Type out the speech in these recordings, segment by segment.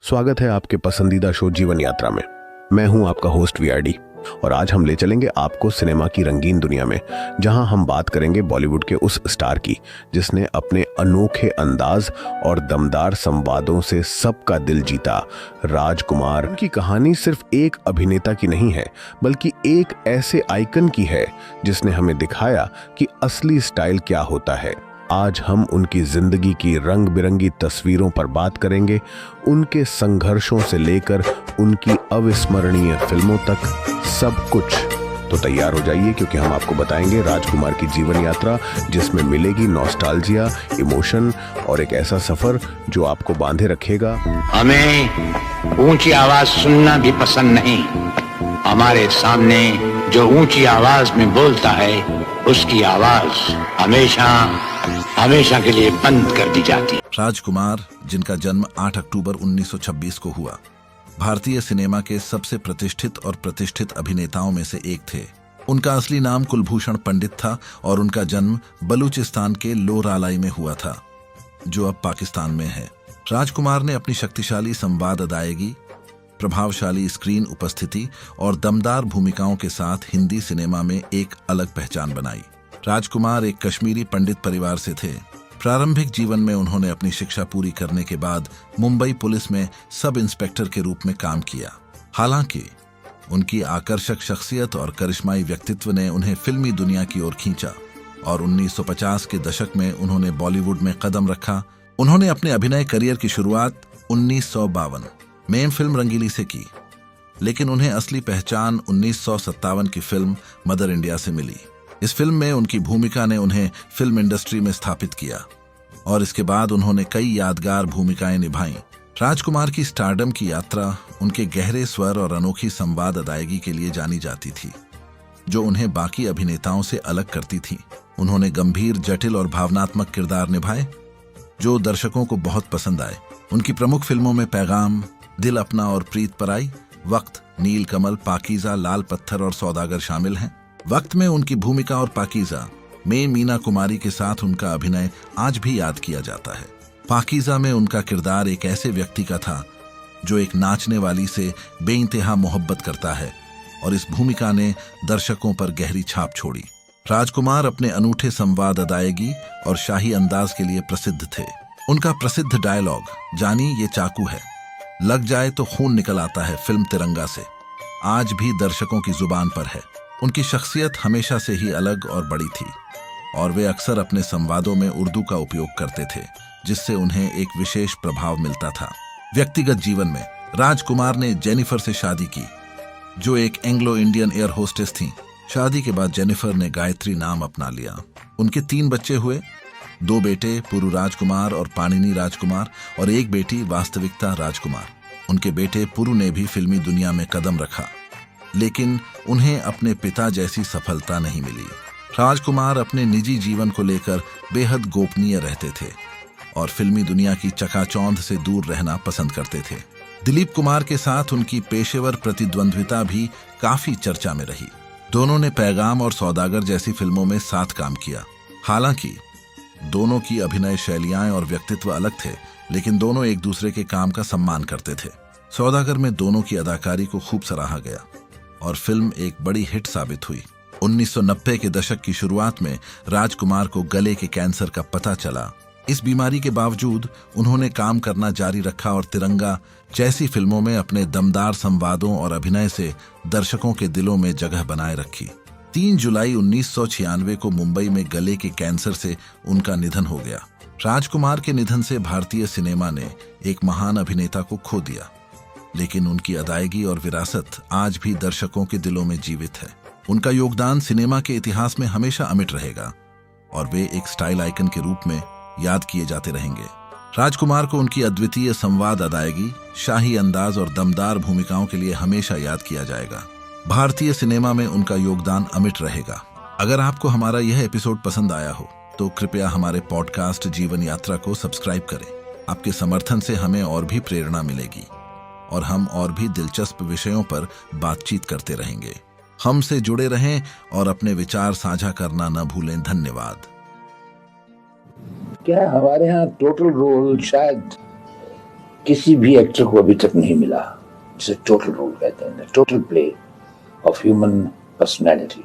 स्वागत है आपके पसंदीदा शो जीवन यात्रा में। मैं हूं आपका होस्ट वीआरडी और आज हम ले चलेंगे आपको सिनेमा की रंगीन दुनिया में, जहां हम बात करेंगे बॉलीवुड के उस स्टार की जिसने अपने अनोखे अंदाज और दमदार संवादों से सबका दिल जीता, राजकुमार। की कहानी सिर्फ एक अभिनेता की नहीं है, बल्कि एक ऐसे आइकन की है जिसने हमें दिखाया कि असली स्टाइल क्या होता है। आज हम उनकी जिंदगी की रंग बिरंगी तस्वीरों पर बात करेंगे, उनके संघर्षों से लेकर उनकी अविस्मरणीय फिल्मों तक, सब कुछ। तो तैयार हो जाइए, क्योंकि हम आपको बताएंगे राजकुमार की जीवन यात्रा, जिसमें मिलेगी नॉस्टैल्जिया, इमोशन और एक ऐसा सफर जो आपको बांधे रखेगा। हमें ऊंची आवाज सुनना भी पसंद नहीं। हमारे सामने जो ऊंची आवाज में बोलता है, उसकी आवाज हमेशा हमेशा के लिए बंद कर दी जाती। राजकुमार, जिनका जन्म 8 अक्टूबर 1926 को हुआ, भारतीय सिनेमा के सबसे प्रतिष्ठित अभिनेताओं में से एक थे। उनका असली नाम कुलभूषण पंडित था और उनका जन्म बलूचिस्तान के लोरालाई में हुआ था, जो अब पाकिस्तान में है। राजकुमार ने अपनी शक्तिशाली संवाद अदायगी, प्रभावशाली स्क्रीन उपस्थिति और दमदार भूमिकाओं के साथ हिंदी सिनेमा में एक अलग पहचान बनाई। राजकुमार एक कश्मीरी पंडित परिवार से थे। प्रारंभिक जीवन में उन्होंने अपनी शिक्षा पूरी करने के बाद मुंबई पुलिस में सब इंस्पेक्टर के रूप में काम किया। हालांकि उनकी आकर्षक शख्सियत और करिश्माई व्यक्तित्व ने उन्हें फिल्मी दुनिया की ओर खींचा और 1950 के दशक में उन्होंने बॉलीवुड में कदम रखा। उन्होंने अपने अभिनय करियर की शुरुआत 1952 में फिल्म रंगीली से की, लेकिन उन्हें असली पहचान 1957 की फिल्म मदर इंडिया से मिली। इस फिल्म में उनकी भूमिका ने उन्हें फिल्म इंडस्ट्री में स्थापित किया और इसके बाद उन्होंने कई यादगार भूमिकाएं निभाईं। राजकुमार की स्टारडम की यात्रा उनके गहरे स्वर और अनोखी संवाद अदायगी के लिए जानी जाती थी, जो उन्हें बाकी अभिनेताओं से अलग करती थी। उन्होंने गंभीर, जटिल और भावनात्मक किरदार निभाए, जो दर्शकों को बहुत पसंद आए। उनकी प्रमुख फिल्मों में पैगाम, दिल अपना और प्रीत पराई, वक्त, नील कमल, पाकीज़ा, लाल पत्थर और सौदागर शामिल हैं। वक्त में उनकी भूमिका और पाकीज़ा में मीना कुमारी के साथ उनका अभिनय आज भी याद किया जाता है। पाकीज़ा में उनका किरदार एक ऐसे व्यक्ति का था जो एक नाचने वाली से बेइंतहा मोहब्बत करता है और इस भूमिका ने दर्शकों पर गहरी छाप छोड़ी। राजकुमार अपने अनूठे संवाद अदायगी और शाही अंदाज के लिए प्रसिद्ध थे। उनका प्रसिद्ध डायलॉग, जानी ये चाकू है, लग जाए तो खून निकल आता है, फिल्म तिरंगा से, आज भी दर्शकों की जुबान पर है। उनकी शख्सियत हमेशा से ही अलग और बड़ी थी और वे अक्सर अपने संवादों में उर्दू का उपयोग करते थे, जिससे उन्हें एक विशेष प्रभाव मिलता था। व्यक्तिगत जीवन में राजकुमार ने जेनिफर से शादी की, जो एक एंग्लो इंडियन एयर होस्टेस थीं। शादी के बाद जेनिफर ने गायत्री नाम अपना लिया। उनके 3 बच्चे हुए, 2 बेटे पुरु राजकुमार और पाणिनी राजकुमार और एक बेटी वास्तविकता राजकुमार। उनके बेटे पुरु ने भी फिल्मी दुनिया में कदम रखा, लेकिन उन्हें अपने पिता जैसी सफलता नहीं मिली। राजकुमार अपने निजी जीवन को लेकर बेहद गोपनीय रहते थे और फिल्मी दुनिया की चकाचौंध से दूर रहना पसंद करते थे। दिलीप कुमार के साथ उनकी पेशेवर प्रतिद्वंद्विता भी काफी चर्चा में रही। दोनों ने पैगाम और सौदागर जैसी फिल्मों में साथ काम किया। हालांकि दोनों की अभिनय शैलियां और व्यक्तित्व अलग थे, लेकिन दोनों एक दूसरे के काम का सम्मान करते थे। सौदागर में दोनों की अदाकारी को खूब सराहा गया और फिल्म एक बड़ी हिट साबित हुई। 1990 के दशक की शुरुआत में राजकुमार को गले के कैंसर का पता चला। इस बीमारी के बावजूद उन्होंने काम करना जारी रखा और तिरंगा जैसी फिल्मों में अपने दमदार संवादों और अभिनय से दर्शकों के दिलों में जगह बनाए रखी। 3 जुलाई 1996 को मुंबई में गले के कैंसर से उनका निधन हो गया। राजकुमार के निधन से भारतीय सिनेमा ने एक महान अभिनेता को खो दिया, लेकिन उनकी अदायगी और विरासत आज भी दर्शकों के दिलों में जीवित है। उनका योगदान सिनेमा के इतिहास में हमेशा अमिट रहेगा और वे एक स्टाइल आइकन के रूप में याद किए जाते रहेंगे। राजकुमार को उनकी अद्वितीय संवाद अदायगी, शाही अंदाज और दमदार भूमिकाओं के लिए हमेशा याद किया जाएगा। भारतीय सिनेमा में उनका योगदान अमिट रहेगा। अगर आपको हमारा यह एपिसोड पसंद आया हो तो कृपया हमारे पॉडकास्ट जीवन यात्रा को सब्सक्राइब करें। आपके समर्थन से हमें और भी प्रेरणा मिलेगी और हम और भी दिलचस्प विषयों पर बातचीत करते रहेंगे। हमसे जुड़े रहें और अपने विचार साझा करना न भूलें। धन्यवाद। क्या हमारे यहाँ टोटल रोल शायद किसी भी एक्टर को अभी तक नहीं मिला जिसे टोटल रोल कहते हैं, total play of human personality,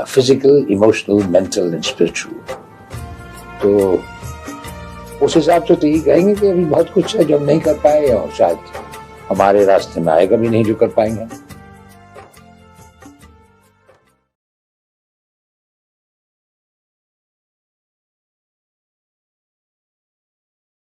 physical, emotional, mental and spiritual. तो उस हिसाब से तो यही कहेंगे कि अभी बहुत कुछ है जो हम नहीं कर पाए और शायद हमारे रास्ते में आएगा भी नहीं जो कर पाएंगे।